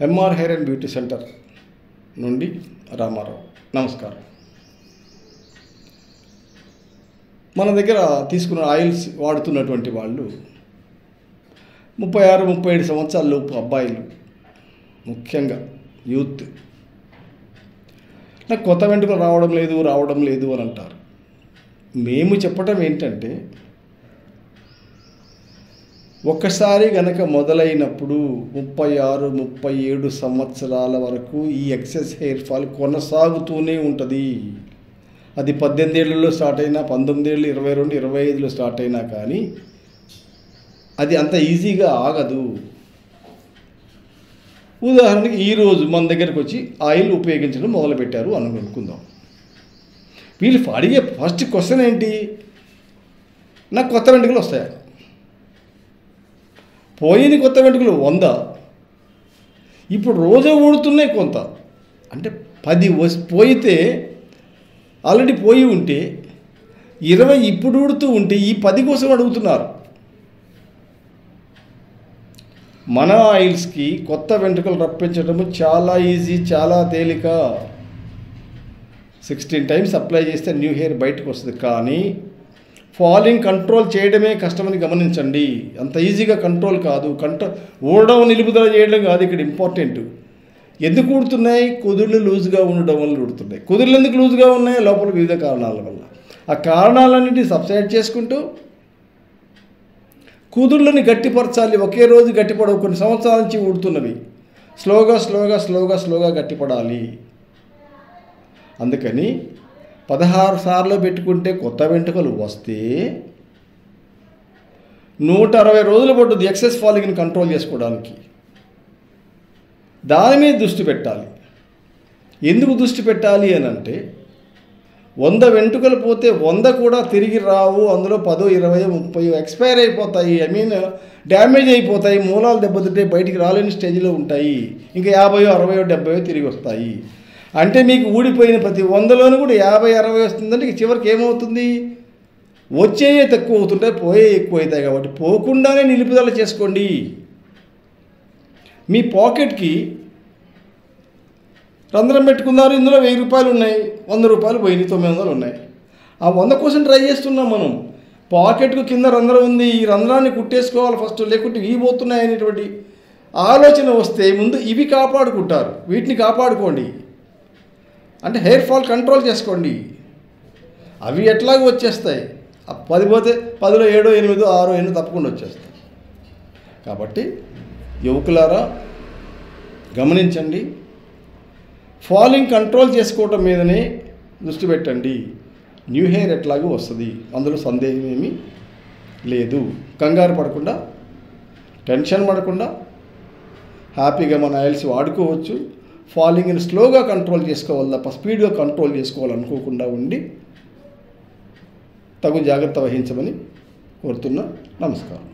MR hair and beauty centre నుండి రామారావు. నమస్కారం. మన దగ్గర తీసుకున్న ఆయిల్స్ వాడుతున్నటువంటి వాళ్ళు 36-37 సంవత్సరాల లోపు అబ్బాయిలు, ముఖ్యంగా యూత్, నాకు కొత్త వెంట్రుకలు రావడం లేదు అని అంటారు. మేము చెప్పటం ఏంటంటే, ఒక్కసారి గనక మొదలైనప్పుడు 36-37 సంవత్సరాల వరకు ఈ ఎక్సెస్ హెయిర్ ఫాల్ కొనసాగుతూనే ఉంటుంది. అది 18 ఏళ్ళలో స్టార్ట్ అయినా, 19 ఏళ్ళు, 22, 25లో స్టార్ట్ అయినా కానీ అది అంత ఈజీగా ఆగదు. ఉదాహరణకి ఈరోజు మన దగ్గరకు వచ్చి ఆయిల్ ఉపయోగించడం మొదలుపెట్టారు అని అనుకుందాం. వీళ్ళు అడిగే ఫస్ట్ క్వశ్చన్ ఏంటి? నాకు కొత్త వెంట్రుకలు వస్తాయా? పోయిన కొత్త వెంట్రుకలు 100, ఇప్పుడు రోజు ఊడుతున్నాయి కొంత. అంటే 10 పోయితే ఆల్రెడీ పోయి ఉంటే 20 ఇప్పుడు ఊడుతూ ఉంటే ఈ 10 కోసం అడుగుతున్నారు. మన ఆయిల్స్కి కొత్త వెంట్రుకలు రప్పించడం చాలా ఈజీ, చాలా తేలిక. 16 టైమ్స్ అప్లై చేస్తే న్యూ హెయిర్ బయటకు వస్తుంది. కానీ ఫాలింగ్ కంట్రోల్ చేయడమే కష్టమని గమనించండి. అంత ఈజీగా కంట్రోల్ కాదు. ఊడడం, నిలుపుదల చేయడం కాదు ఇక్కడ ఇంపార్టెంట్. ఎందుకు ఊడుతున్నాయి? కుదుళ్ళు లూజ్గా ఉండడం వల్ల ఊడుతున్నాయి. కుదుళ్ళు ఎందుకు లూజ్గా ఉన్నాయి? లోపల వివిధ కారణాల వల్ల. ఆ కారణాలన్నింటినీ సబ్సైడ్ చేసుకుంటూ కుదుళ్ళని గట్టిపరచాలి. ఒకే రోజు గట్టిపడవు. కొన్ని సంవత్సరాల నుంచి ఊడుతున్నవి స్లోగా గట్టిపడాలి. అందుకని 16 సార్లు పెట్టుకుంటే కొత్త వెంట్రుకలు వస్తే 160 రోజులు పడుతుంది ఎక్సెస్ ఫాలింగ్ని కంట్రోల్ చేసుకోవడానికి. దాని మీద దృష్టి పెట్టాలి. ఎందుకు దృష్టి పెట్టాలి అని అంటే, 100 వెంట్రుకలు పోతే 100 కూడా తిరిగి రావు. అందులో 10, 20, 30 ఎక్స్పైర్ అయిపోతాయి. డ్యామేజ్ అయిపోతాయి. మూలాలు దెబ్బతింటే బయటికి రాలేని స్టేజ్లో ఉంటాయి. ఇంకా 50, 60, 70 తిరిగి వస్తాయి. అంటే మీకు ఊడిపోయిన ప్రతి 100లోనూ కూడా 50, 60 వస్తుందంటే చివరికి ఏమవుతుంది? వచ్చేయే తక్కువ అవుతుంటాయి, పోయే ఎక్కువ అవుతాయి. కాబట్టి పోకుండానే నిలుపుదల చేసుకోండి. మీ పాకెట్కి రంధ్రం పెట్టుకున్నారు, ఇందులో 1000 రూపాయలు ఉన్నాయి, 100 రూపాయలు పోయినాయి, 900 ఉన్నాయి. ఆ 100 కోసం ట్రై చేస్తున్నాం మనం. పాకెట్కు కింద రంధ్రం ఉంది, ఈ రంధ్రాన్ని కుట్టేసుకోవాలి ఫస్ట్, లేకుంటే ఇవి పోతున్నాయి అనేటువంటి ఆలోచన వస్తే ముందు ఇవి కాపాడుకుంటారు. వీటిని కాపాడుకోండి. అంటే హెయిర్ ఫాల్ కంట్రోల్ చేసుకోండి. అవి ఎట్లాగో వచ్చేస్తాయి. 10 పోతే 10లో 7, 8, 6, 8 తప్పకుండా వచ్చేస్తాయి. కాబట్టి యువకులారా గమనించండి. ఫాలింగ్ కంట్రోల్ చేసుకోవటం మీదనే దృష్టి పెట్టండి. న్యూ హెయిర్ ఎట్లాగో వస్తుంది, అందులో సందేహం ఏమీ లేదు. కంగారు పడకుండా, టెన్షన్ పడకుండా హ్యాపీగా మన ఆయిల్స్ వాడుకోవచ్చు. ఫాలింగ్ని స్లోగా కంట్రోల్ చేసుకోవాలి తప్ప స్పీడ్గా కంట్రోల్ చేసుకోవాలనుకోకుండా ఉండి తగు జాగ్రత్త వహించమని కోరుతున్నా. నమస్కారం.